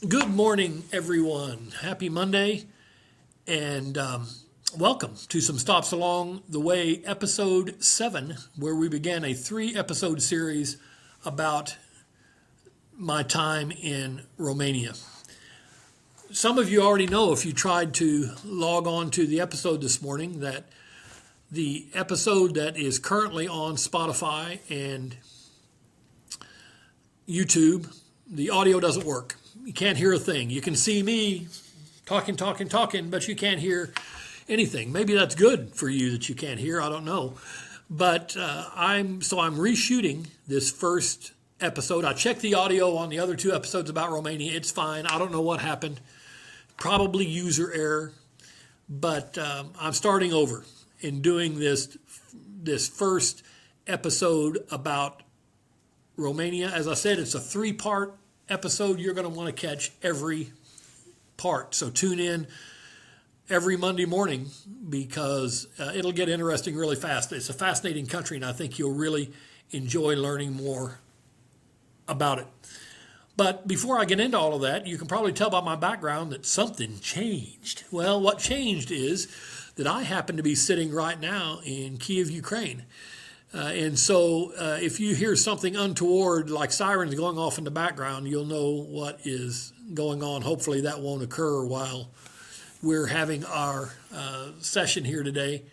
Good morning, everyone. Happy Monday, and welcome to some Stops Along the Way, episode 7, where we began a 3-episode series about my time in Romania. Some of you already know, if you tried to log on to the episode this morning, that the episode that is currently on Spotify and YouTube, the audio doesn't work. You can't hear a thing. You can see me talking, but you can't hear anything. Maybe that's good for you that you can't hear. I don't know. But I'm reshooting this first episode. I checked the audio on the other 2 episodes about Romania. It's fine. I don't know what happened. Probably user error. But I'm starting over in doing this first episode about Romania. As I said, it's a 3-part episode. You're going to want to catch every part. So tune in every Monday morning because it'll get interesting really fast. It's a fascinating country, and I think you'll really enjoy learning more about it. But before I get into all of that, you can probably tell by my background that something changed. Well, what changed is that I happen to be sitting right now in Kiev, Ukraine. And so if you hear something untoward, like sirens going off in the background, you'll know what is going on. Hopefully that won't occur while we're having our session here today.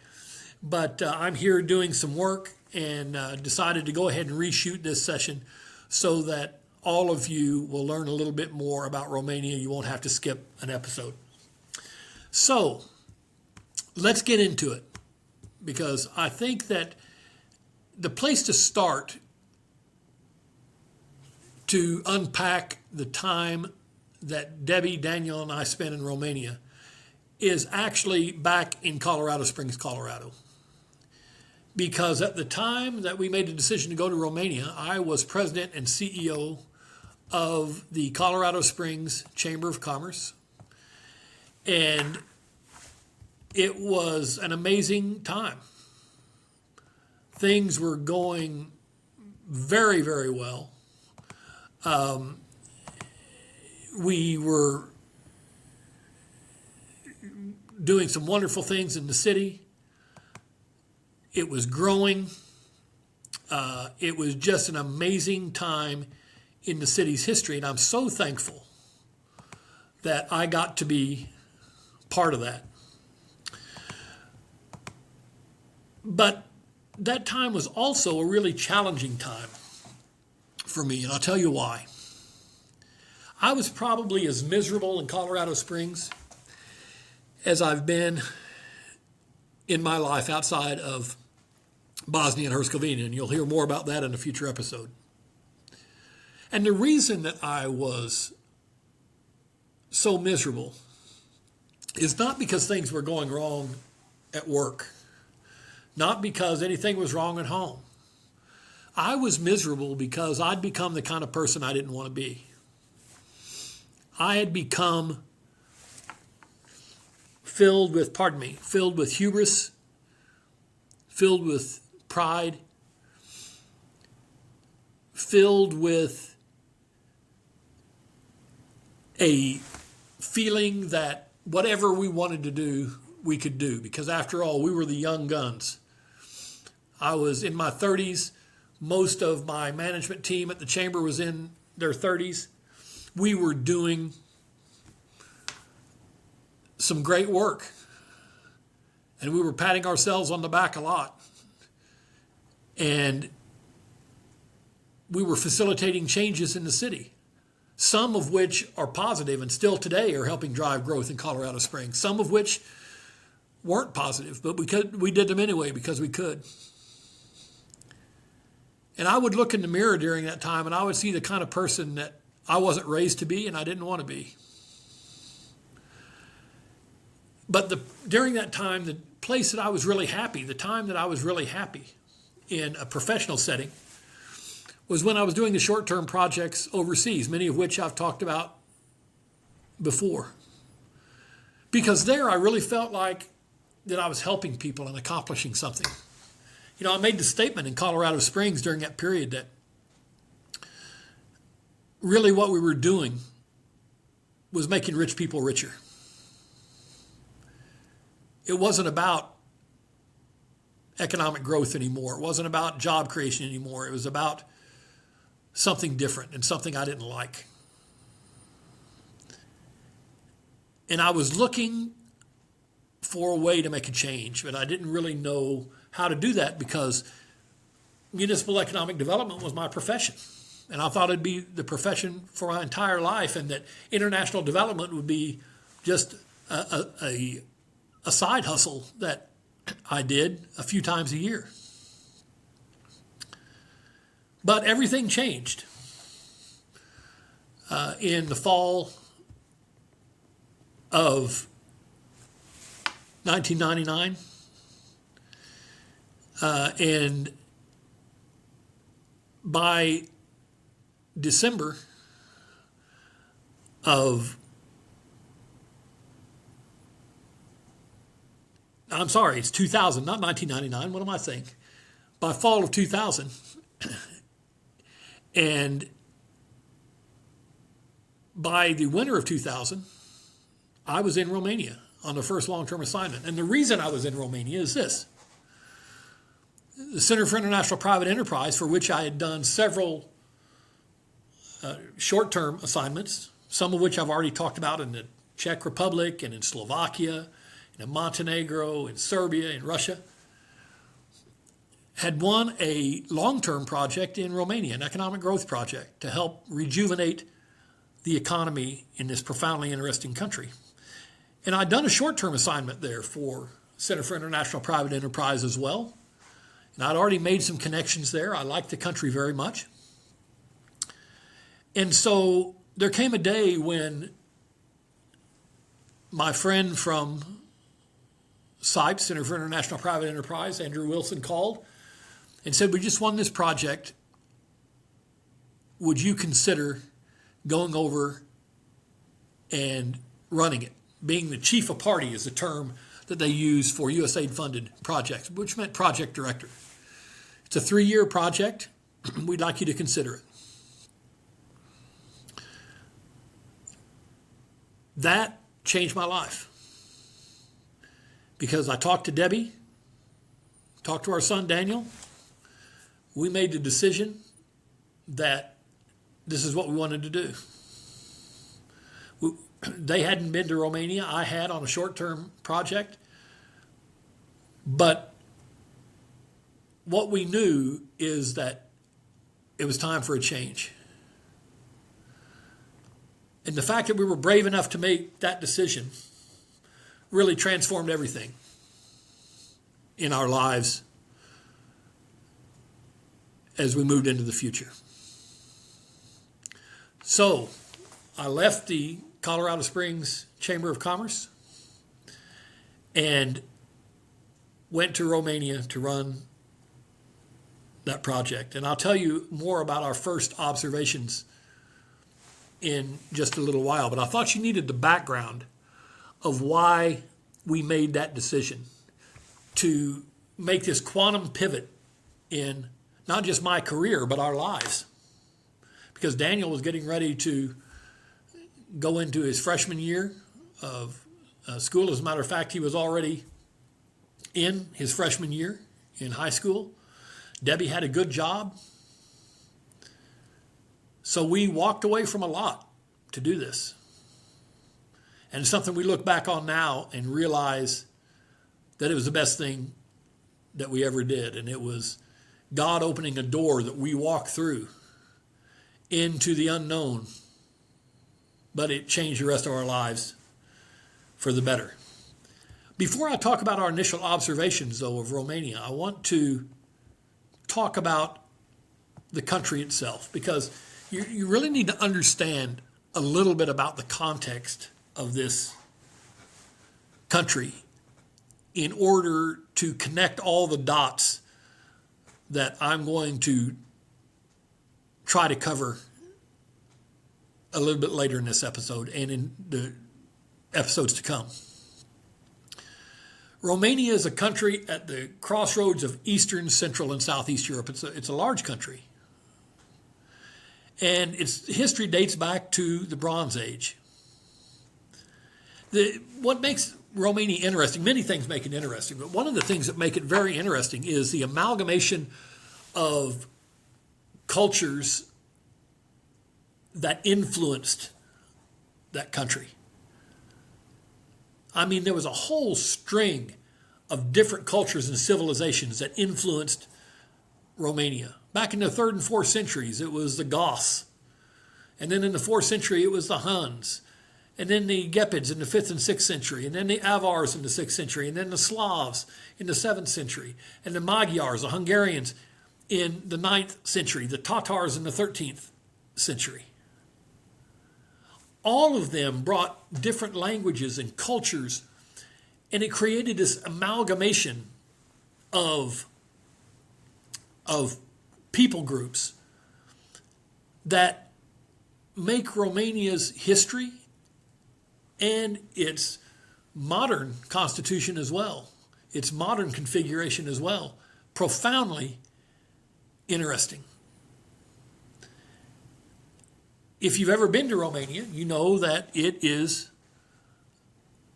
But I'm here doing some work and decided to go ahead and reshoot this session so that all of you will learn a little bit more about Romania. You won't have to skip an episode. So let's get into it, because I think that the place to start to unpack the time that Debbie, Daniel, and I spent in Romania is actually back in Colorado Springs, Colorado. Because at the time that we made the decision to go to Romania, I was president and CEO of the Colorado Springs Chamber of Commerce. And it was an amazing time. Things were going very, very well. We were doing some wonderful things in the city. It was growing. It was just an amazing time in the city's history, and I'm so thankful that I got to be part of that. But that time was also a really challenging time for me, and I'll tell you why. I was probably as miserable in Colorado Springs as I've been in my life outside of Bosnia and Herzegovina, and you'll hear more about that in a future episode. And the reason that I was so miserable is not because things were going wrong at work. Not because anything was wrong at home. I was miserable because I'd become the kind of person I didn't want to be. I had become filled with hubris, filled with pride, filled with a feeling that whatever we wanted to do, we could do. Because after all, we were the young guns. I was in my 30s. Most of my management team at the chamber was in their 30s. We were doing some great work. And we were patting ourselves on the back a lot. And we were facilitating changes in the city, some of which are positive and still today are helping drive growth in Colorado Springs, some of which weren't positive, but we did them anyway because we could. And I would look in the mirror during that time and I would see the kind of person that I wasn't raised to be and I didn't want to be. But during that time, the place that I was really happy, the time that I was really happy in a professional setting, was when I was doing the short-term projects overseas, many of which I've talked about before. Because there I really felt like that I was helping people and accomplishing something. You know, I made the statement in Colorado Springs during that period that really what we were doing was making rich people richer. It wasn't about economic growth anymore. It wasn't about job creation anymore. It was about something different and something I didn't like. And I was looking for a way to make a change, but I didn't really know how to do that because municipal economic development was my profession. And I thought it'd be the profession for my entire life, and that international development would be just a side hustle that I did a few times a year. But everything changed in the fall of 1999, and by December of, I'm sorry, it's 2000, not 1999. What am I saying? By fall of 2000, and by the winter of 2000, I was in Romania on the first long-term assignment. And the reason I was in Romania is this. The Center for International Private Enterprise, for which I had done several short-term assignments, some of which I've already talked about in the Czech Republic and in Slovakia, and in Montenegro, in Serbia, in Russia, had won a long-term project in Romania, an economic growth project to help rejuvenate the economy in this profoundly interesting country. And I'd done a short-term assignment there for Center for International Private Enterprise as well. And I'd already made some connections there. I liked the country very much. And so there came a day when my friend from CIPE, Center for International Private Enterprise, Andrew Wilson, called and said, "We just won this project. Would you consider going over and running it?" Being the chief of party is the term that they use for USAID-funded projects, which meant project director. It's a 3-year project. We'd like you to consider it. That changed my life because I talked to Debbie, talked to our son Daniel. We made the decision that this is what we wanted to do. They hadn't been to Romania. I had on a short-term project. But what we knew is that it was time for a change. And the fact that we were brave enough to make that decision really transformed everything in our lives as we moved into the future. So I left the Colorado Springs Chamber of Commerce and went to Romania to run that project. And I'll tell you more about our first observations in just a little while, but I thought you needed the background of why we made that decision to make this quantum pivot in not just my career, but our lives. Because Daniel was getting ready to go into his freshman year of school. As a matter of fact, he was already in his freshman year in high school. Debbie had a good job. So we walked away from a lot to do this. And it's something we look back on now and realize that it was the best thing that we ever did. And it was God opening a door that we walked through into the unknown. But it changed the rest of our lives for the better. Before I talk about our initial observations, though, of Romania, I want to talk about the country itself, because you really need to understand a little bit about the context of this country in order to connect all the dots that I'm going to try to cover a little bit later in this episode and in the episodes to come. Romania is a country at the crossroads of Eastern, Central, and Southeast Europe. It's a large country. And its history dates back to the Bronze Age. What makes Romania interesting, many things make it interesting, but one of the things that make it very interesting is the amalgamation of cultures that influenced that country. I mean, there was a whole string of different cultures and civilizations that influenced Romania. Back in the 3rd and 4th centuries, it was the Goths. And then in the 4th century, it was the Huns. And then the Gepids in the 5th and 6th century. And then the Avars in the 6th century. And then the Slavs in the 7th century. And the Magyars, the Hungarians, in the 9th century. The Tatars in the 13th century. All of them brought different languages and cultures, and it created this amalgamation of people groups that make Romania's history and its modern constitution as well, its modern configuration as well, profoundly interesting. If you've ever been to Romania, you know that it is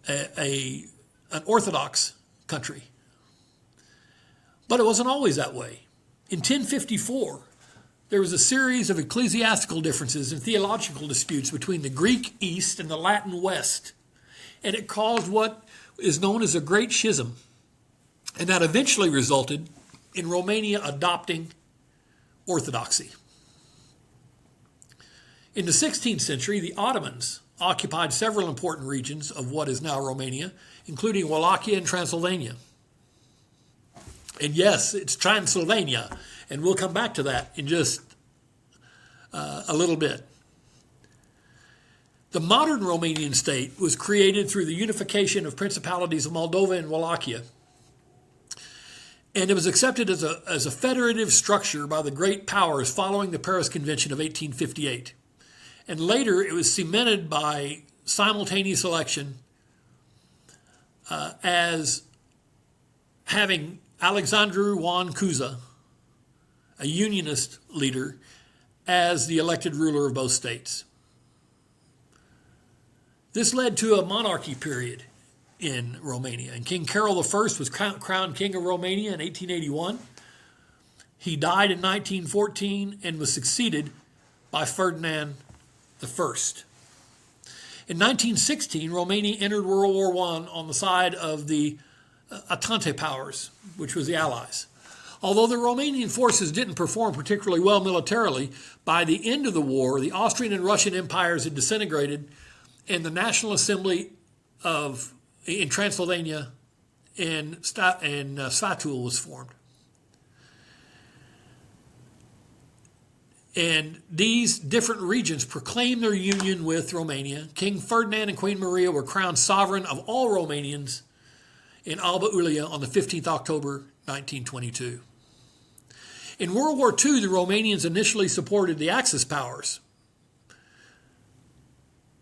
an Orthodox country. But it wasn't always that way. In 1054, there was a series of ecclesiastical differences and theological disputes between the Greek East and the Latin West. And it caused what is known as a Great Schism. And that eventually resulted in Romania adopting Orthodoxy. In the 16th century, the Ottomans occupied several important regions of what is now Romania, including Wallachia and Transylvania. And yes, it's Transylvania, and we'll come back to that in just a little bit. The modern Romanian state was created through the unification of principalities of Moldova and Wallachia. And it was accepted as a federative structure by the great powers following the Paris Convention of 1858. And later, it was cemented by simultaneous election as having Alexandru Ioan Cuza, a unionist leader, as the elected ruler of both states. This led to a monarchy period in Romania. And King Carol I was crowned King of Romania in 1881. He died in 1914 and was succeeded by Ferdinand I. In 1916, Romania entered World War I on the side of the Entente powers, which was the Allies. Although the Romanian forces didn't perform particularly well militarily, by the end of the war, the Austrian and Russian empires had disintegrated, and the National Assembly in Transylvania and Svatul was formed. And these different regions proclaimed their union with Romania. King Ferdinand and Queen Maria were crowned sovereign of all Romanians in Alba Iulia on the 15th October 1922. In World War II, the Romanians initially supported the Axis powers.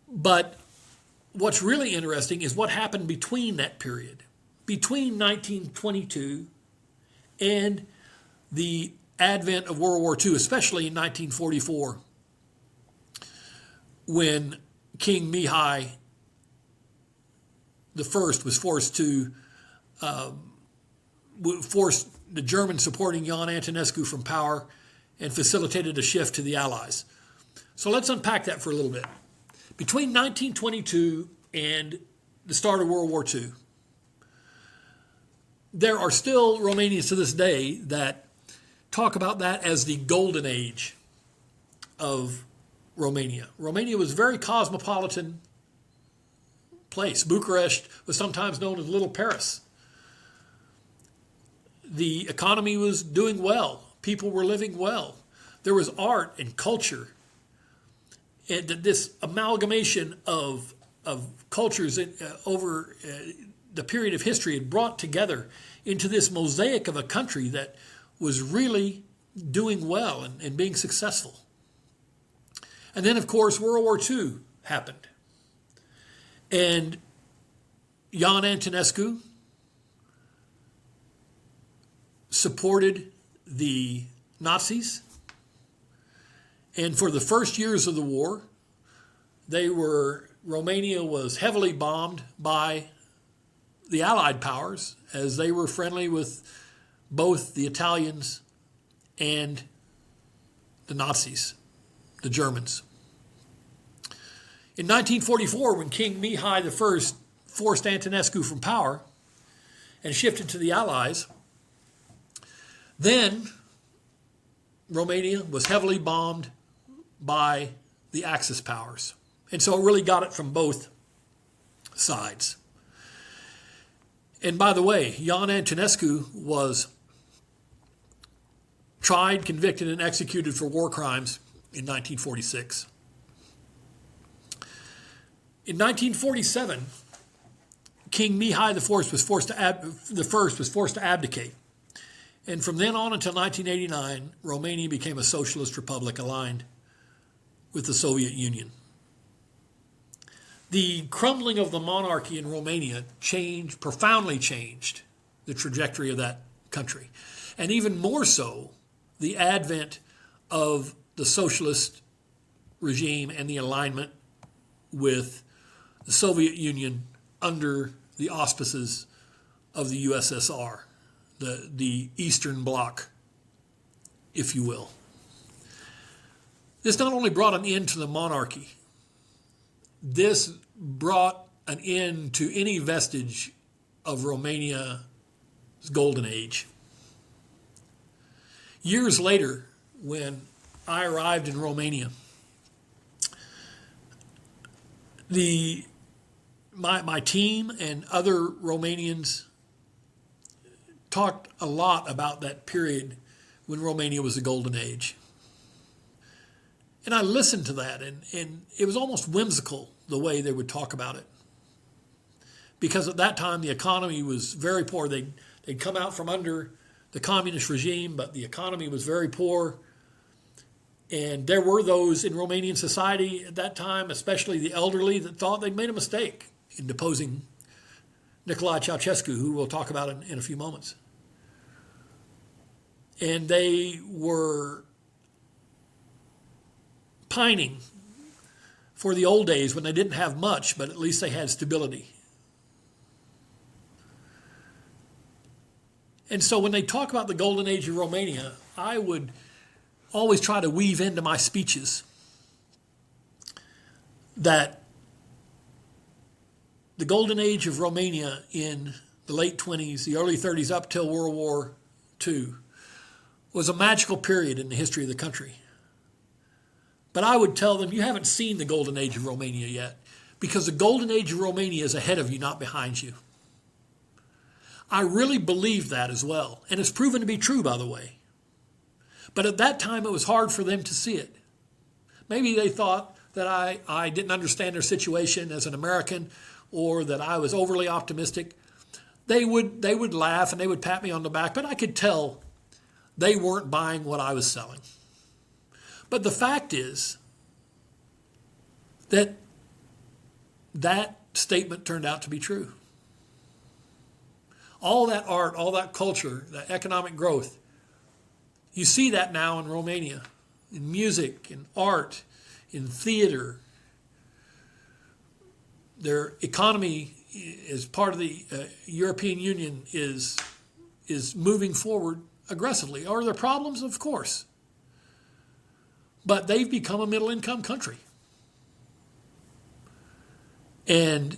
But what's really interesting is what happened between that period, between 1922 and the advent of World War II, especially in 1944, when King Mihai I was forced to force the Germans supporting Ioan Antonescu from power and facilitated a shift to the Allies. So let's unpack that for a little bit. Between 1922 and the start of World War II, there are still Romanians to this day that talk about that as the golden age of Romania. Romania was a very cosmopolitan place. Bucharest was sometimes known as Little Paris. The economy was doing well. People were living well. There was art and culture. And this amalgamation of cultures over the period of history had brought together into this mosaic of a country that was really doing well and being successful. And then, of course, World War II happened. And Ioan Antonescu supported the Nazis. And for the first years of the war, they were Romania was heavily bombed by the Allied powers as they were friendly with both the Italians and the Nazis, the Germans. In 1944, when King Mihai I forced Antonescu from power and shifted to the Allies, then Romania was heavily bombed by the Axis powers. And so it really got it from both sides. And by the way, Ion Antonescu was tried, convicted, and executed for war crimes in 1946. In 1947, King Mihai I was forced to abdicate. And from then on until 1989, Romania became a socialist republic aligned with the Soviet Union. The crumbling of the monarchy in Romania profoundly changed the trajectory of that country. And even more so, the advent of the socialist regime and the alignment with the Soviet Union under the auspices of the USSR, the Eastern Bloc, if you will. This not only brought an end to the monarchy, this brought an end to any vestige of Romania's golden age. Years later, when I arrived in Romania, my team and other Romanians talked a lot about that period when Romania was a golden age. And I listened to that, and it was almost whimsical the way they would talk about it. Because at that time, the economy was very poor. They'd come out from under the communist regime, but the economy was very poor. And there were those in Romanian society at that time, especially the elderly, that thought they'd made a mistake in deposing Nicolae Ceausescu, who we'll talk about in a few moments. And they were pining for the old days when they didn't have much, but at least they had stability. And so when they talk about the golden age of Romania, I would always try to weave into my speeches that the golden age of Romania in the late 20s, the early 30s, up till World War II, was a magical period in the history of the country. But I would tell them, you haven't seen the golden age of Romania yet, because the golden age of Romania is ahead of you, not behind you. I really believed that as well, and it's proven to be true, by the way. But at that time, it was hard for them to see it. Maybe they thought that I didn't understand their situation as an American, or that I was overly optimistic. They would laugh and they would pat me on the back, but I could tell they weren't buying what I was selling. But the fact is that that statement turned out to be true. All that art, all that culture, that economic growth, you see that now in Romania, in music, in art, in theater. Their economy, as part of the European Union, is moving forward aggressively. Are there problems? Of course. But they've become a middle-income country. And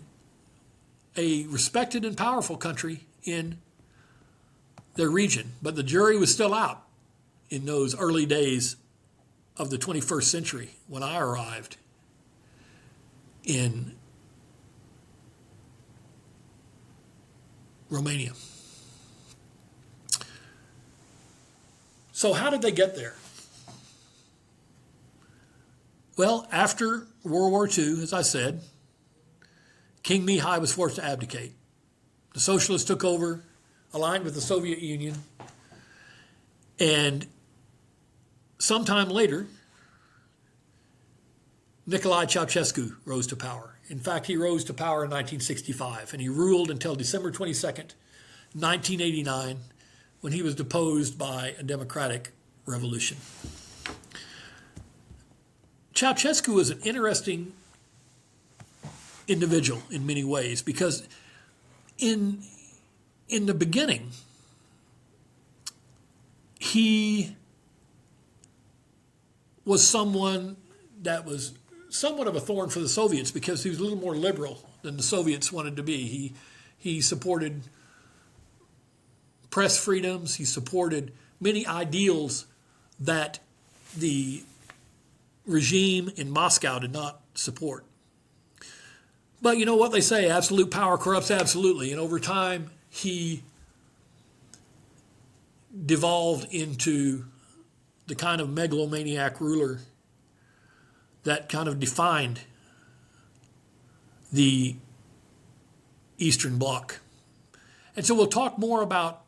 a respected and powerful country in their region. But the jury was still out in those early days of the 21st century when I arrived in Romania. So how did they get there? Well, after World War II, as I said, King Mihai was forced to abdicate. The socialists took over, aligned with the Soviet Union, and sometime later, Nicolae Ceausescu rose to power. In fact, he rose to power in 1965, and he ruled until December 22nd, 1989, when he was deposed by a democratic revolution. Ceausescu was an interesting individual in many ways, because in the beginning, he was someone that was somewhat of a thorn for the Soviets because he was a little more liberal than the Soviets wanted to be. He supported press freedoms. He supported many ideals that the regime in Moscow did not support. But you know what they say, absolute power corrupts absolutely. And over time, he devolved into the kind of megalomaniac ruler that kind of defined the Eastern Bloc. And so we'll talk more about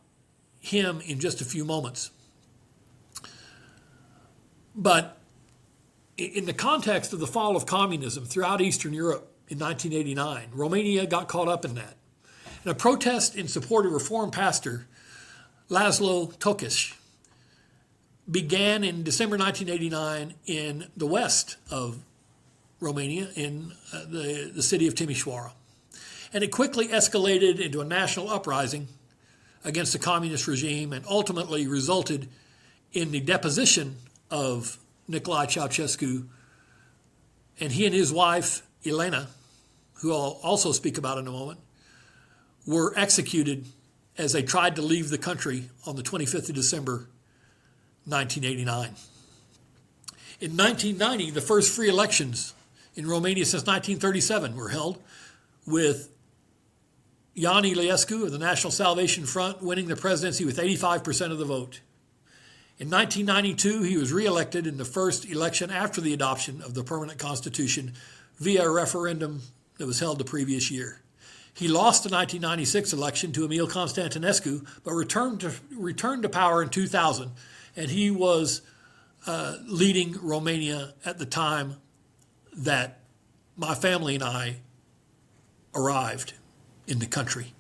him in just a few moments. But in the context of the fall of communism throughout Eastern Europe in 1989, Romania got caught up in that. And a protest in support of Reform pastor Laszlo Tokes began in December 1989 in the west of Romania, in the city of Timișoara. And it quickly escalated into a national uprising against the communist regime and ultimately resulted in the deposition of Nicolae Ceausescu, and he and his wife, Elena, who I'll also speak about in a moment, were executed as they tried to leave the country on the 25th of December, 1989. In 1990, the first free elections in Romania since 1937 were held, with Ion Iliescu of the National Salvation Front winning the presidency with 85% of the vote. In 1992, he was reelected in the first election after the adoption of the permanent constitution via a referendum that was held the previous year. He lost the 1996 election to Emil Constantinescu, but returned to power in 2000, and he was leading Romania at the time that my family and I arrived in the country.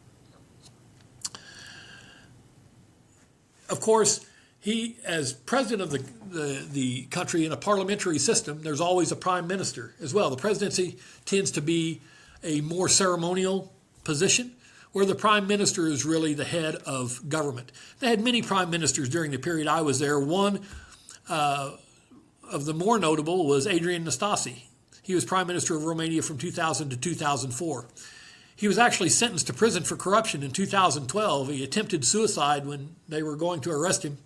Of course, he, as president of the country in a parliamentary system, there's always a prime minister as well. The presidency tends to be a more ceremonial position where the prime minister is really the head of government. They had many prime ministers during the period I was there. One of the more notable was Adrian Năstase. He was prime minister of Romania from 2000 to 2004. He was actually sentenced to prison for corruption in 2012. He attempted suicide when they were going to arrest him.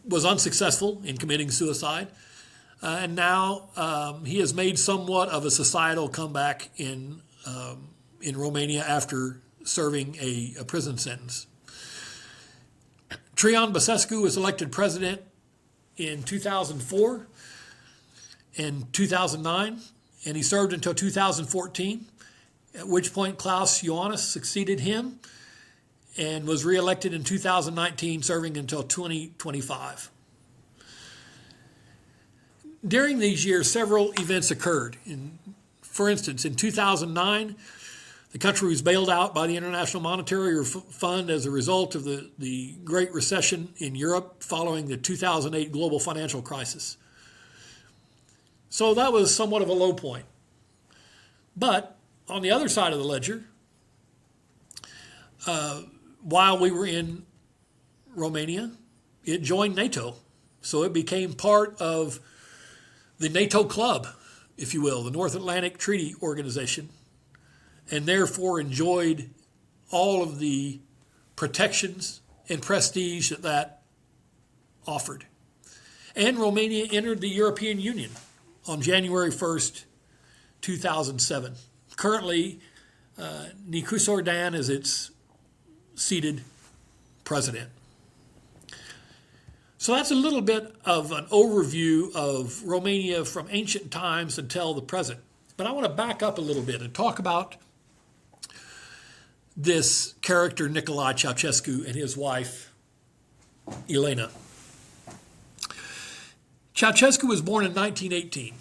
Was unsuccessful in committing suicide, and now he has made somewhat of a societal comeback in Romania after serving a prison sentence. Traian Băsescu was elected president in 2004 and 2009, and he served until 2014, at which point Klaus Iohannis succeeded him and was reelected in 2019, serving until 2025. During these years, several events occurred. For instance, in 2009, the country was bailed out by the International Monetary Fund as a result of the Great Recession in Europe following the 2008 global financial crisis. So that was somewhat of a low point. But on the other side of the ledger, while we were in Romania, it joined NATO. So it became part of the NATO club, if you will, the North Atlantic Treaty Organization, and therefore enjoyed all of the protections and prestige that offered. And Romania entered the European Union on January 1st, 2007. Currently, Nicolae Ordan is its seated president. So that's a little bit of an overview of Romania from ancient times until the present. But I want to back up a little bit and talk about this character, Nicolae Ceausescu, and his wife, Elena. Ceausescu was born in 1918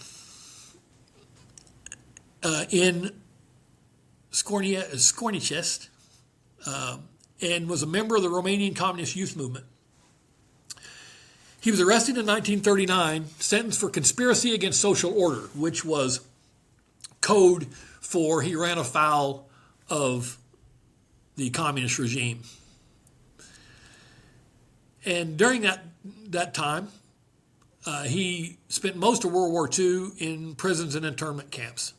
in Scornicest, and was a member of the Romanian Communist Youth Movement. He was arrested in 1939, sentenced for conspiracy against social order, which was code for he ran afoul of the communist regime. And during that time, he spent most of World War II in prisons and internment camps.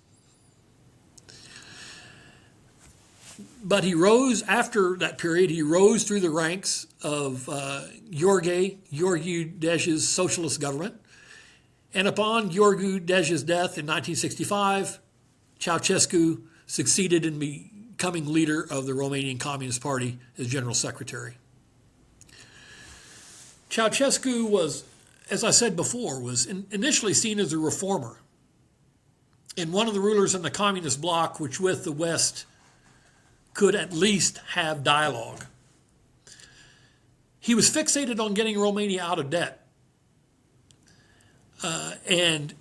But he rose, after that period, he rose through the ranks of Gheorghe Dej's socialist government. And upon Gheorghe Dej's death in 1965, Ceausescu succeeded in becoming leader of the Romanian Communist Party as general secretary. Ceausescu was, as I said before, was initially seen as a reformer and one of the rulers in the communist bloc, which with the West could at least have dialogue. He was fixated on getting Romania out of debt. And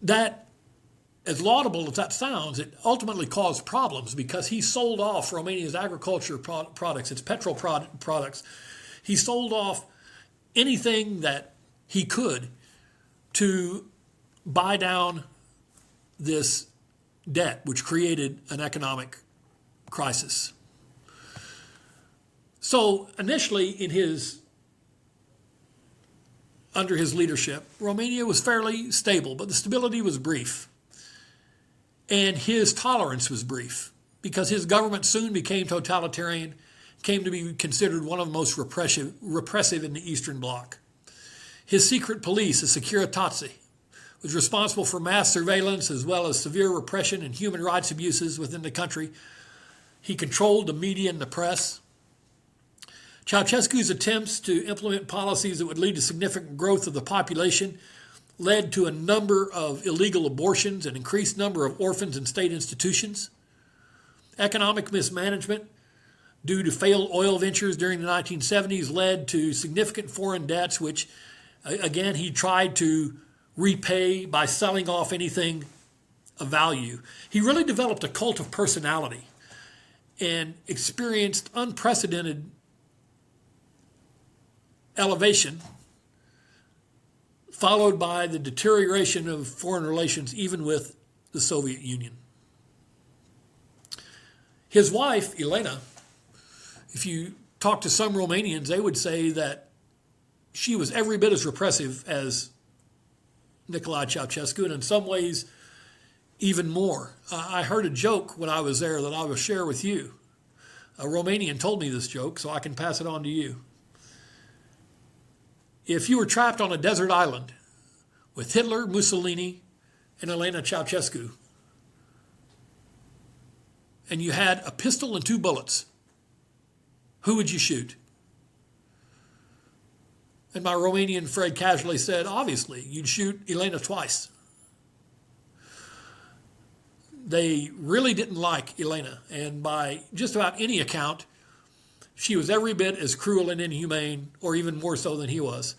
that, as laudable as that sounds, it ultimately caused problems because he sold off Romania's agriculture products, its petrol products. He sold off anything that he could to buy down this debt, which created an economic crisis. So initially, under his leadership, Romania was fairly stable, but the stability was brief. And his tolerance was brief because his government soon became totalitarian, came to be considered one of the most repressive in the Eastern Bloc. His secret police, the Securitate, was responsible for mass surveillance as well as severe repression and human rights abuses within the country. He controlled the media and the press. Ceausescu's attempts to implement policies that would lead to significant growth of the population led to a number of illegal abortions, an increased number of orphans in state institutions. Economic mismanagement due to failed oil ventures during the 1970s led to significant foreign debts, which, again, he tried to repay by selling off anything of value. He really developed a cult of personality and experienced unprecedented elevation, followed by the deterioration of foreign relations, even with the Soviet Union. His wife, Elena, if you talk to some Romanians, they would say that she was every bit as repressive as Nicolae Ceausescu, and in some ways, even more. I heard a joke when I was there that I will share with you. A Romanian told me this joke, so I can pass it on to you. If you were trapped on a desert island with Hitler, Mussolini, and Elena Ceausescu, and you had a pistol and 2 bullets, who would you shoot? And my Romanian friend casually said, obviously, you'd shoot Elena twice. They really didn't like Elena, and by just about any account, she was every bit as cruel and inhumane, or even more so than he was.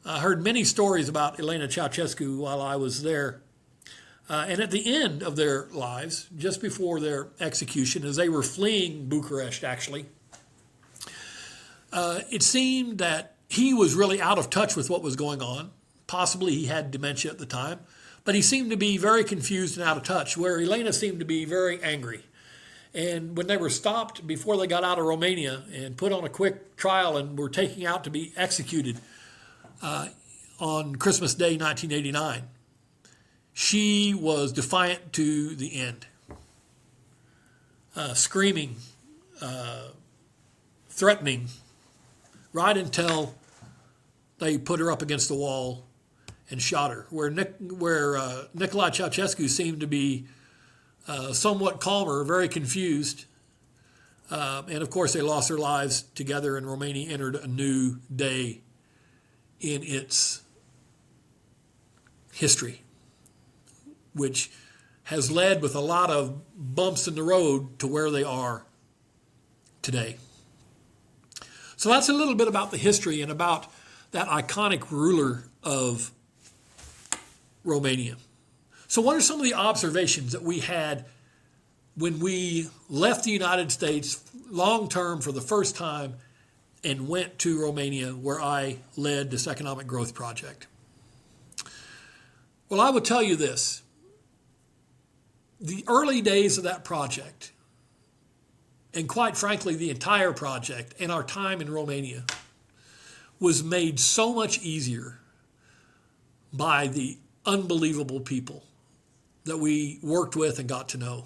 I heard many stories about Elena Ceausescu while I was there. And at the end of their lives, just before their execution, as they were fleeing Bucharest, actually, it seemed that he was really out of touch with what was going on. Possibly he had dementia at the time, but he seemed to be very confused and out of touch, where Elena seemed to be very angry. And when they were stopped before they got out of Romania and put on a quick trial and were taken out to be executed on Christmas Day 1989, she was defiant to the end, screaming, threatening, right until they put her up against the wall and shot her, where Nicolae Ceausescu seemed to be somewhat calmer, very confused. And of course, they lost their lives together, and Romania entered a new day in its history, which has led with a lot of bumps in the road to where they are today. So that's a little bit about the history and about that iconic ruler of Romania. So what are some of the observations that we had when we left the United States long-term for the first time and went to Romania, where I led this economic growth project? Well, I would tell you this. the early days of that project, and quite frankly, the entire project and our time in Romania was made so much easier by the unbelievable people that we worked with and got to know.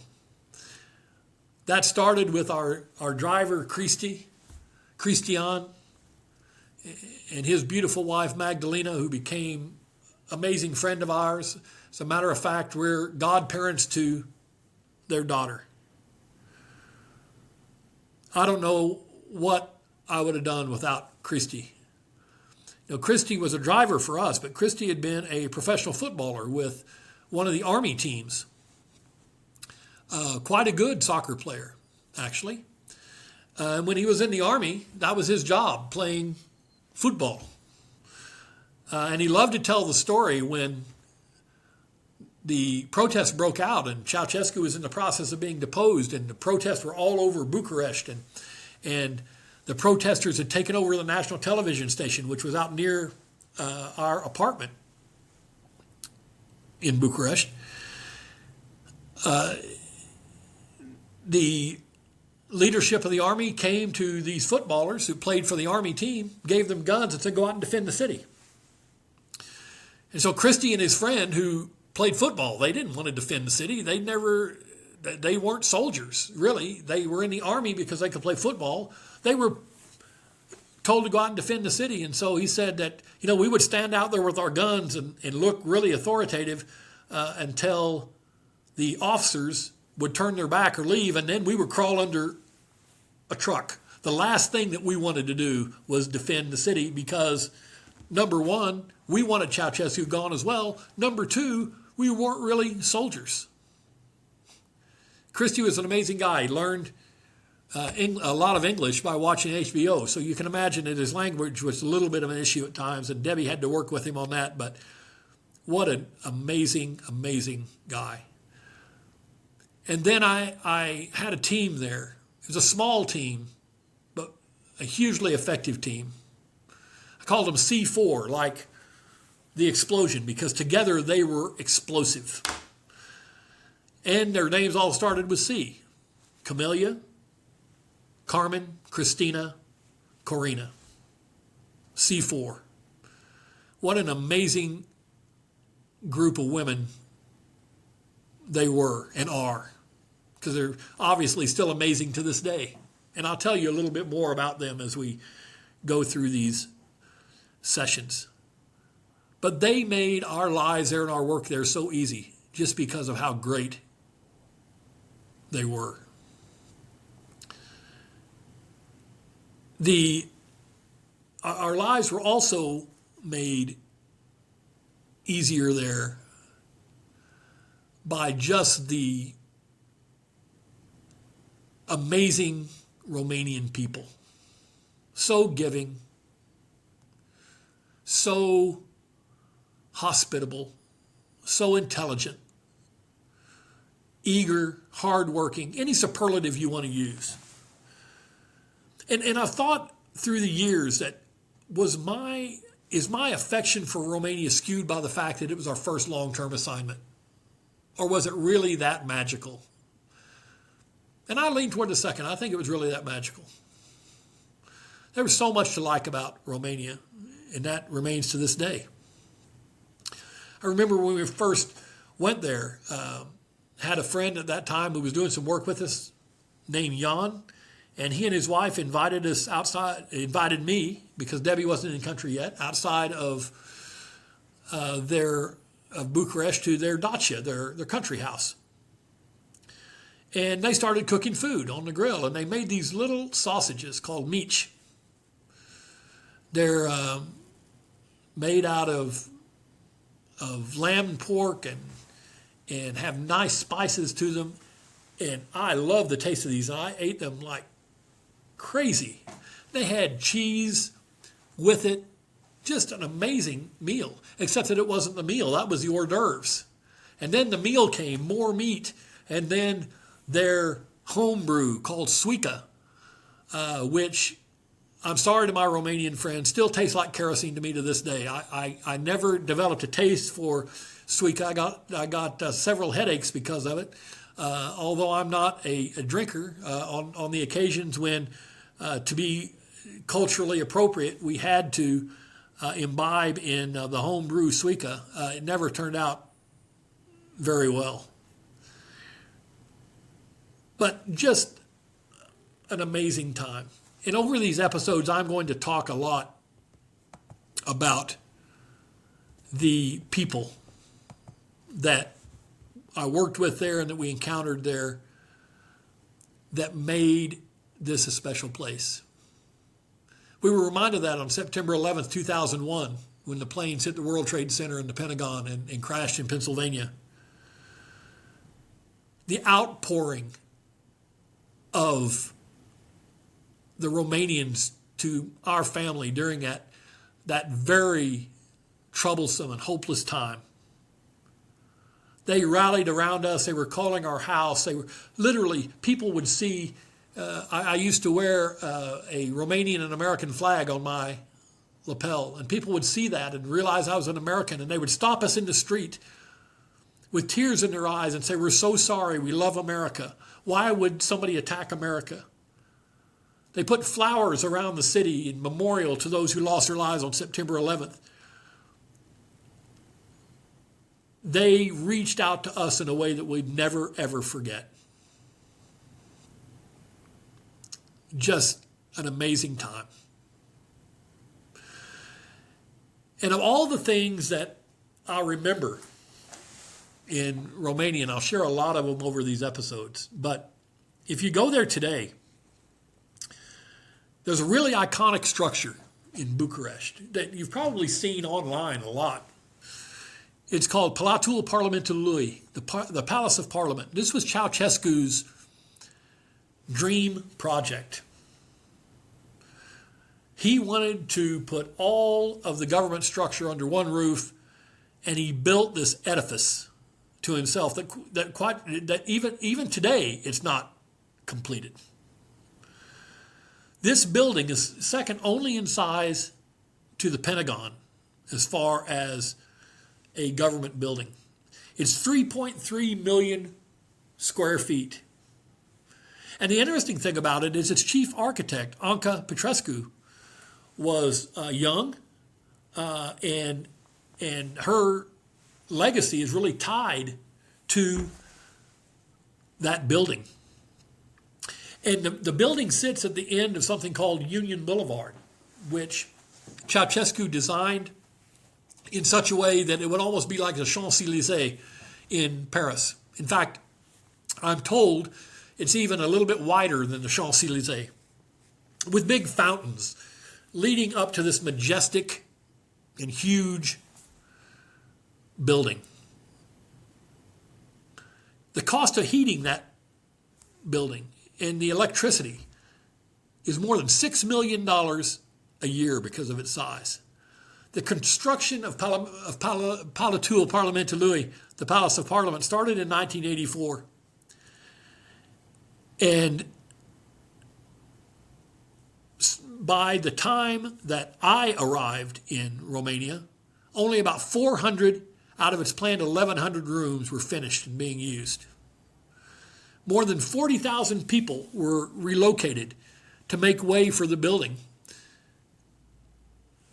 That started with our driver, Christian, and his beautiful wife, Magdalena, who became an amazing friend of ours. As a matter of fact, we're godparents to their daughter. I don't know what I would have done without Christy. Christy was a driver for us, but Christy had been a professional footballer with one of the Army teams. Quite a good soccer player, actually. When he was in the Army, that was his job, playing football. And he loved to tell the story when the protests broke out and Ceausescu was in the process of being deposed, and the protests were all over Bucharest, and the protesters had taken over the national television station, which was out near our apartment in Bucharest. The leadership of the army came to these footballers who played for the army team, gave them guns, and said, go out and defend the city. And so Christy and his friend who played football, they didn't want to defend the city. They weren't soldiers, really. They were in the army because they could play football. They were told to go out and defend the city. And so he said that, we would stand out there with our guns and look really authoritative until the officers would turn their back or leave, and then we would crawl under a truck. The last thing that we wanted to do was defend the city because, number one, we wanted Ceausescu gone as well. Number two, we weren't really soldiers. Christy was an amazing guy. He learned a lot of English by watching HBO, so you can imagine that his language was a little bit of an issue at times, and Debbie had to work with him on that, but what an amazing, amazing guy. And then I had a team there. It was a small team, but a hugely effective team. I called them C4, like the explosion, because together they were explosive. And their names all started with C. Camellia, Carmen, Christina, Corina. C4. What an amazing group of women they were and are, because they're obviously still amazing to this day. And I'll tell you a little bit more about them as we go through these sessions. But they made our lives there and our work there so easy just because of how great they were. Our lives were also made easier there by just the amazing Romanian people. So giving, so hospitable, so intelligent, eager, hardworking, any superlative you want to use. And I've thought through the years that is my affection for Romania skewed by the fact that it was our first long-term assignment? Or was it really that magical? And I lean toward the second. I think it was really that magical. There was so much to like about Romania, and that remains to this day. I remember when we first went there, had a friend at that time who was doing some work with us named Jan, and he and his wife invited me, because Debbie wasn't in the country yet, outside of Bucharest to their dacha, their country house. And they started cooking food on the grill, and they made these little sausages called mici. They're made out of lamb and pork and have nice spices to them. And I love the taste of these. I ate them like crazy. They had cheese with it. Just an amazing meal, except that it wasn't the meal. That was the hors d'oeuvres. And then the meal came, more meat, and then their home brew called suica, which, I'm sorry to my Romanian friends, still tastes like kerosene to me to this day. I never developed a taste for Suica. I got several headaches because of it. Although I'm not a drinker, on the occasions when, to be culturally appropriate, we had to imbibe in the home brew Suica. It never turned out very well. But just an amazing time. And over these episodes, I'm going to talk a lot about the people that I worked with there and that we encountered there that made this a special place. We were reminded of that on September 11th, 2001, when the planes hit the World Trade Center and the Pentagon and crashed in Pennsylvania. The outpouring of the Romanians to our family during that very troublesome and hopeless time. They rallied around us. They were calling our house. They were literally, people would see, I used to wear a Romanian and American flag on my lapel, and people would see that and realize I was an American, and they would stop us in the street with tears in their eyes and say, "We're so sorry, we love America. Why would somebody attack America?" They put flowers around the city in memorial to those who lost their lives on September 11th. They reached out to us in a way that we'd never, ever forget. Just an amazing time. And of all the things that I remember in Romania, and I'll share a lot of them over these episodes, but if you go there today, there's a really iconic structure in Bucharest that you've probably seen online a lot. It's called Palatul Parlamentului, the Palace of Parliament. This was Ceausescu's dream project. He wanted to put all of the government structure under one roof, and he built this edifice to himself that even today it's not completed. This building is second only in size to the Pentagon as far as a government building. It's 3.3 million square feet. And the interesting thing about it is its chief architect, Anca Petrescu, was young, and her legacy is really tied to that building. And the building sits at the end of something called Union Boulevard, which Ceausescu designed in such a way that it would almost be like the Champs-Élysées in Paris. In fact, I'm told it's even a little bit wider than the Champs-Élysées, with big fountains leading up to this majestic and huge building. The cost of heating that building and the electricity is more than $6 million a year because of its size. The construction of Palatul Parlamentului, the Palace of Parliament, started in 1984. And by the time that I arrived in Romania, only about 400 out of its planned 1,100 rooms were finished and being used. More than 40,000 people were relocated to make way for the building,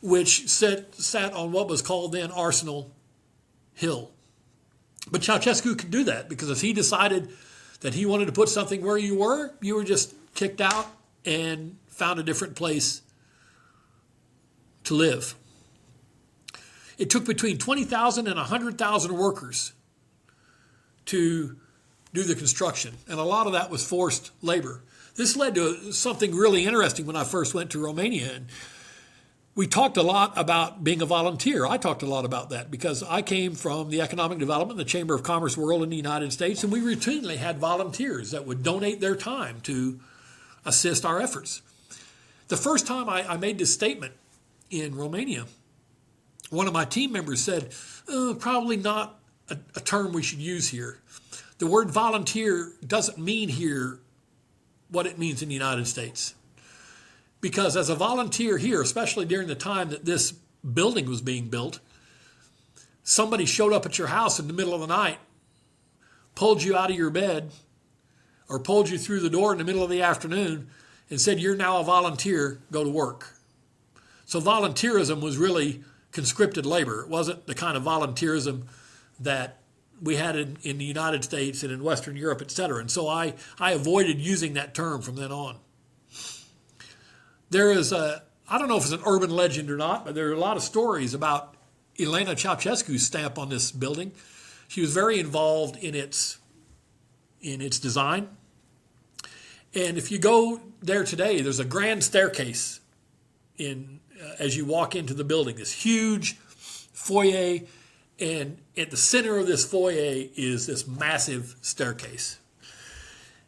which sat on what was called then Arsenal Hill. But Ceausescu could do that because if he decided that he wanted to put something where you were just kicked out and found a different place to live. It took between 20,000 and 100,000 workers to do the construction, and a lot of that was forced labor. This led to something really interesting when I first went to Romania, and we talked a lot about being a volunteer. I talked a lot about that because I came from the economic development, the Chamber of Commerce world in the United States, and we routinely had volunteers that would donate their time to assist our efforts. The first time I made this statement in Romania, one of my team members said, probably not a term we should use here. The word volunteer doesn't mean here what it means in the United States. Because as a volunteer here, especially during the time that this building was being built, somebody showed up at your house in the middle of the night, pulled you out of your bed, or pulled you through the door in the middle of the afternoon and said, you're now a volunteer, go to work. So volunteerism was really conscripted labor. It wasn't the kind of volunteerism that we had in the United States and in Western Europe, etc. And so I avoided using that term from then on. There is I don't know if it's an urban legend or not, but there are a lot of stories about Elena Ceausescu's stamp on this building. She was very involved in its design. And if you go there today, there's a grand staircase as you walk into the building, this huge foyer, and at the center of this foyer is this massive staircase.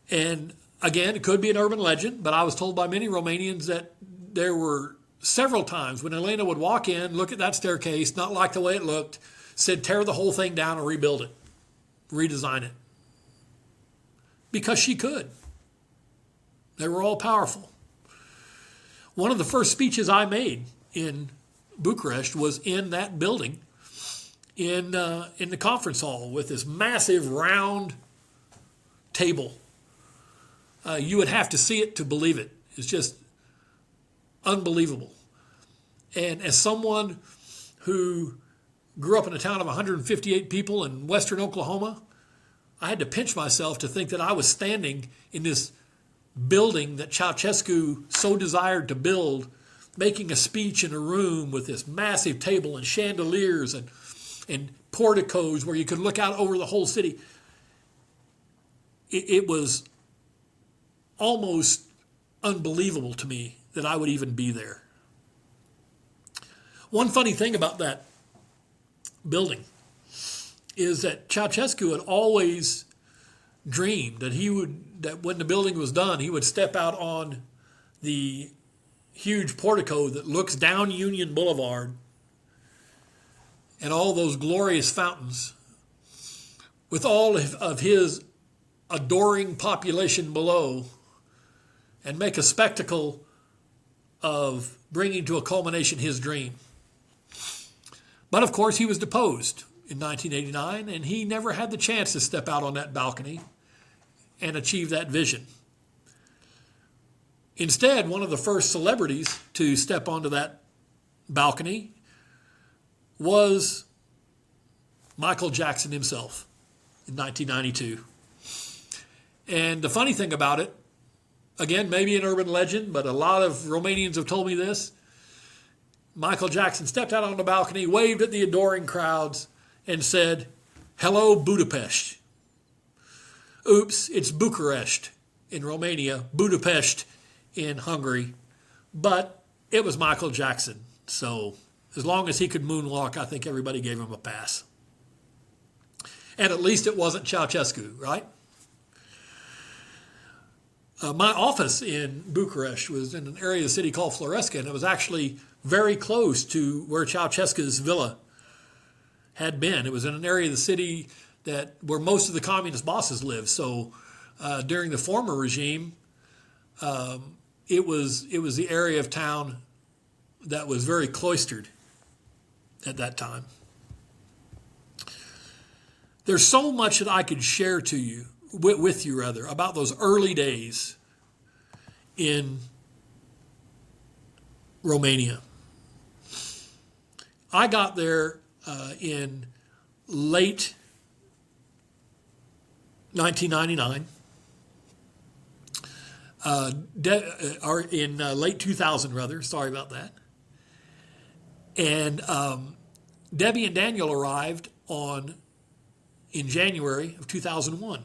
And again, it could be an urban legend, but I was told by many Romanians that there were several times when Elena would walk in, look at that staircase, not like the way it looked, said tear the whole thing down and rebuild it, redesign it. Because she could. They were all powerful. One of the first speeches I made in Bucharest was in that building, in the conference hall with this massive round table. You would have to see it to believe it. It's just unbelievable. And as someone who grew up in a town of 158 people in western Oklahoma, I had to pinch myself to think that I was standing in this building that Ceausescu so desired to build, making a speech in a room with this massive table and chandeliers and porticos where you could look out over the whole city. It was almost unbelievable to me that I would even be there. One funny thing about that building is that Ceausescu had always dreamed that when the building was done, he would step out on the huge portico that looks down Union Boulevard and all those glorious fountains with all of his adoring population below and make a spectacle of bringing to a culmination his dream. But of course, he was deposed in 1989, and he never had the chance to step out on that balcony and achieve that vision. Instead, one of the first celebrities to step onto that balcony was Michael Jackson himself in 1992. And the funny thing about it, again, maybe an urban legend, but a lot of Romanians have told me this, Michael Jackson stepped out on the balcony, waved at the adoring crowds, and said, "Hello, Budapest." Oops, it's Bucharest in Romania, Budapest in Hungary, but it was Michael Jackson. So as long as he could moonwalk, I think everybody gave him a pass. And at least it wasn't Ceausescu, right? My office in Bucharest was in an area of the city called Floresca, and it was actually very close to where Ceausescu's villa had been. It was in an area of the city where most of the communist bosses lived. So during the former regime, it was the area of town that was very cloistered at that time. There's so much that I could share to you, with you rather, about those early days in Romania. I got there in late 1999, or in late 2000 rather, sorry about that. And Debbie and Daniel arrived in January of 2001.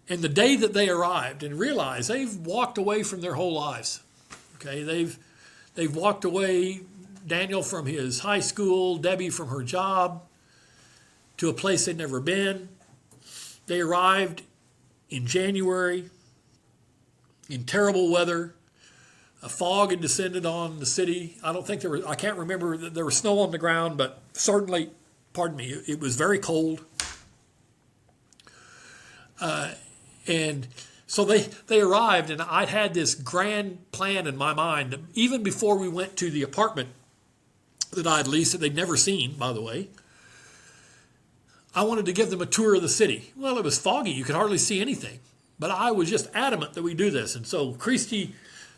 And the day that they arrived and realized they've walked away from their whole lives. Okay, they've walked away, Daniel from his high school, Debbie from her job, to a place they'd never been. They arrived in January in terrible weather. A fog had descended on the city. I can't remember that there was snow on the ground, but certainly, it was very cold. And so they arrived, and I'd had this grand plan in my mind, even before we went to the apartment that I had leased that they'd never seen, by the way. I wanted to give them a tour of the city. Well, it was foggy. You could hardly see anything. But I was just adamant that we do this. And so Christy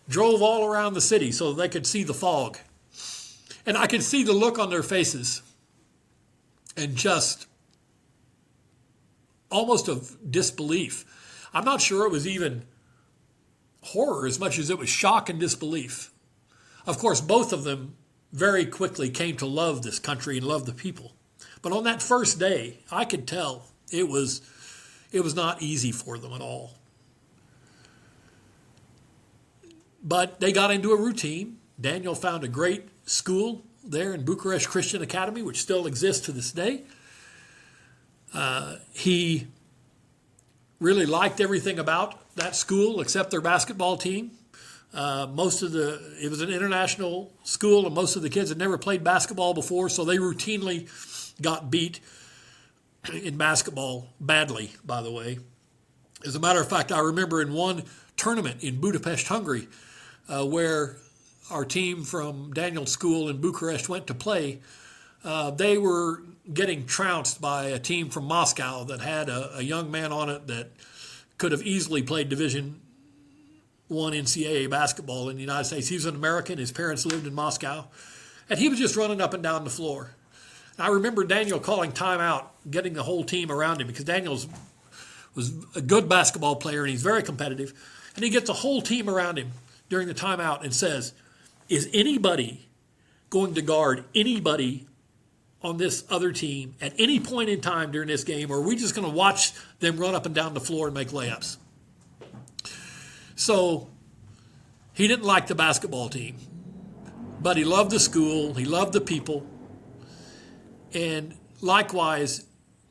drove all around the city so they could see the fog. And I could see the look on their faces and just almost of disbelief. I'm not sure it was even horror as much as it was shock and disbelief. Of course, both of them very quickly came to love this country and love the people. But on that first day, I could tell it was not easy for them at all. But they got into a routine. Daniel found a great school there in Bucharest Christian Academy, which still exists to this day. He really liked everything about that school except their basketball team. It was an international school, and most of the kids had never played basketball before, so they routinely got beat in basketball badly, by the way. As a matter of fact, I remember in one tournament in Budapest, Hungary, where our team from Daniel's school in Bucharest went to play, they were getting trounced by a team from Moscow that had a young man on it that could have easily played Division I NCAA basketball in the United States. He was an American. His parents lived in Moscow. And he was just running up and down the floor. And I remember Daniel calling timeout, getting the whole team around him, because Daniel was a good basketball player and he's very competitive. And he gets a whole team around him during the timeout and says, "Is anybody going to guard anybody on this other team at any point in time during this game, or are we just going to watch them run up and down the floor and make layups?" So he didn't like the basketball team, but he loved the school, he loved the people. And likewise,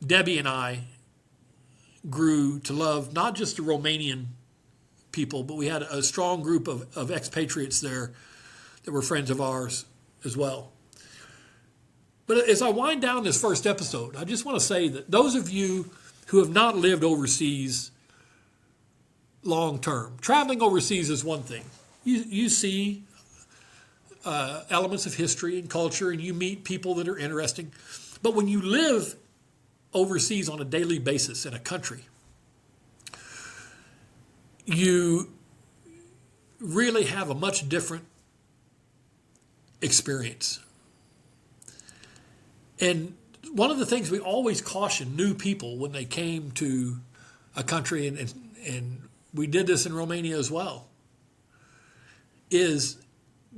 Debbie and I grew to love not just the Romanian people, but we had a strong group of expatriates there that were friends of ours as well. But as I wind down this first episode, I just want to say that those of you who have not lived overseas long term, traveling overseas is one thing. You see elements of history and culture, and you meet people that are interesting. But when you live overseas on a daily basis in a country, you really have a much different experience. And one of the things we always caution new people when they came to a country, and we did this in Romania as well, is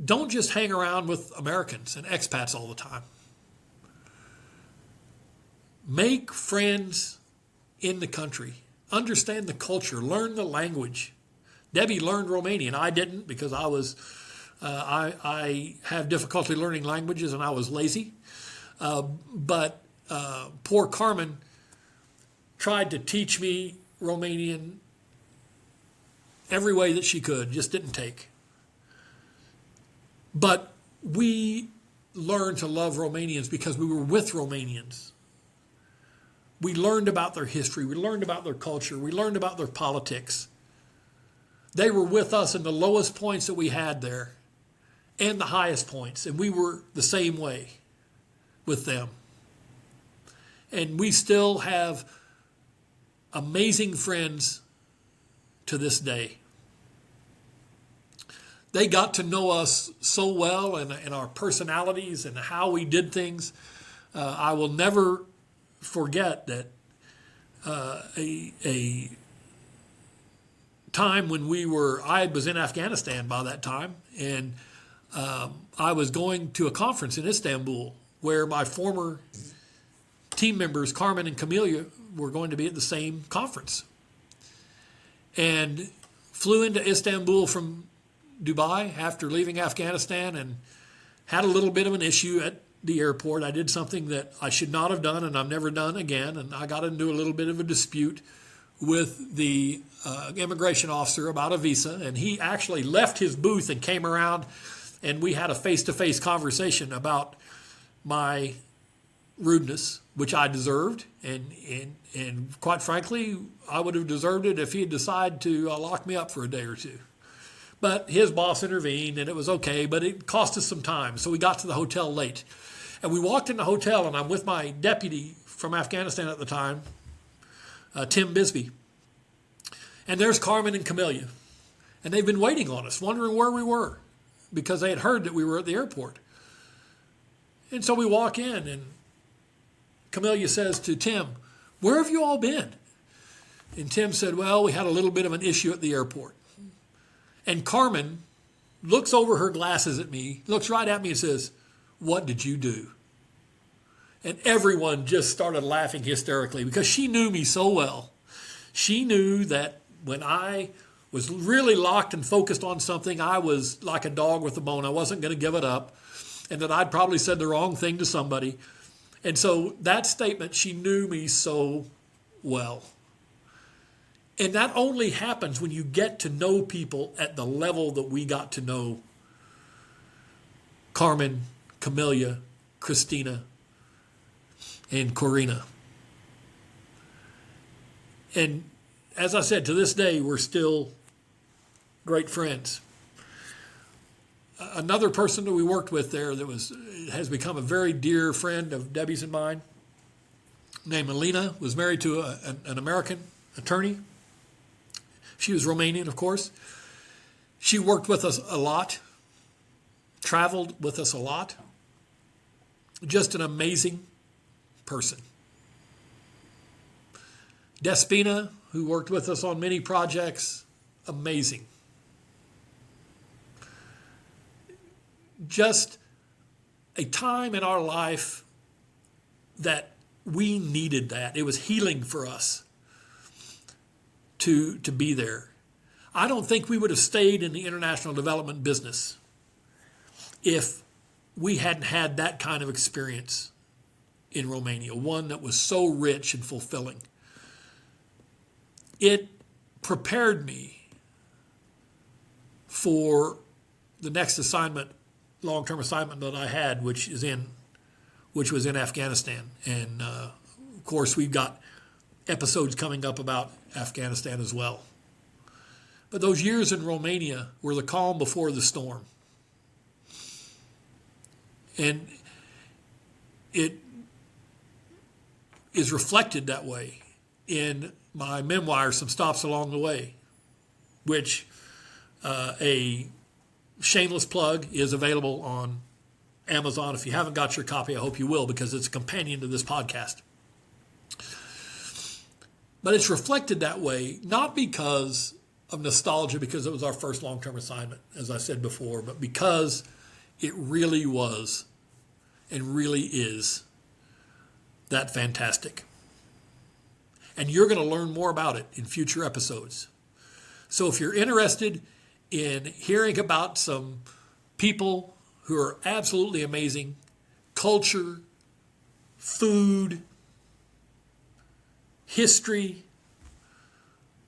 don't just hang around with Americans and expats all the time. Make friends in the country. Understand the culture. Learn the language. Debbie learned Romanian. I didn't, because I have difficulty learning languages and I was lazy. But poor Carmen tried to teach me Romanian every way that she could, just didn't take. But we learned to love Romanians because we were with Romanians. We learned about their history. We learned about their culture. We learned about their politics. They were with us in the lowest points that we had there and the highest points. And we were the same way with them. And we still have amazing friends to this day. They got to know us so well and our personalities and how we did things. I will never forget that a time when I was in Afghanistan by that time, and I was going to a conference in Istanbul where my former team members, Carmen and Camelia, were going to be at the same conference. And flew into Istanbul from Dubai after leaving Afghanistan and had a little bit of an issue at the airport. I did something that I should not have done and I've never done again. And I got into a little bit of a dispute with the immigration officer about a visa. And he actually left his booth and came around, and we had a face-to-face conversation about my rudeness, which I deserved. And quite frankly, I would have deserved it if he had decided to lock me up for a day or two. But his boss intervened and it was okay, but it cost us some time. So we got to the hotel late. And we walked in the hotel, and I'm with my deputy from Afghanistan at the time, Tim Bisbee. And there's Carmen and Camellia. And they've been waiting on us, wondering where we were, because they had heard that we were at the airport. And so we walk in, and Camellia says to Tim, "Where have you all been?" And Tim said, "Well, we had a little bit of an issue at the airport." And Carmen looks over her glasses at me, looks right at me and says, "What did you do?" And everyone just started laughing hysterically because she knew me so well. She knew that when I was really locked and focused on something, I was like a dog with a bone. I wasn't going to give it up, and that I'd probably said the wrong thing to somebody. And so that statement, she knew me so well. And that only happens when you get to know people at the level that we got to know Carmen, Camellia, Christina, and Corina. And as I said, to this day, we're still great friends. Another person that we worked with there that has become a very dear friend of Debbie's and mine, named Alina, was married to an American attorney. She was Romanian, of course. She worked with us a lot, traveled with us a lot. Just an amazing person. Despina, who worked with us on many projects, amazing. Just a time in our life that we needed that. It was healing for us to be there. I don't think we would have stayed in the international development business if we hadn't had that kind of experience in Romania, one that was so rich and fulfilling. It prepared me for the next assignment, long-term assignment that I had, which was in Afghanistan. And of course, we've got episodes coming up about Afghanistan as well. But those years in Romania were the calm before the storm. And it is reflected that way in my memoir, Some Stops Along the Way, which a shameless plug is available on Amazon. If you haven't got your copy, I hope you will, because it's a companion to this podcast. But it's reflected that way, not because of nostalgia, because it was our first long-term assignment, as I said before, but because it really was and really is that fantastic. And you're going to learn more about it in future episodes. So if you're interested in hearing about some people who are absolutely amazing, culture, food, history,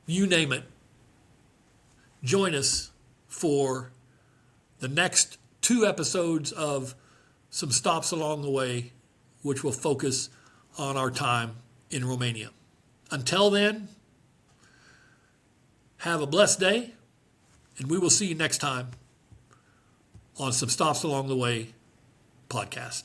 you name it, join us for the next 2 episodes of Some Stops Along the Way, which will focus on our time in Romania. Until then, have a blessed day, and we will see you next time on Some Stops Along the Way podcast.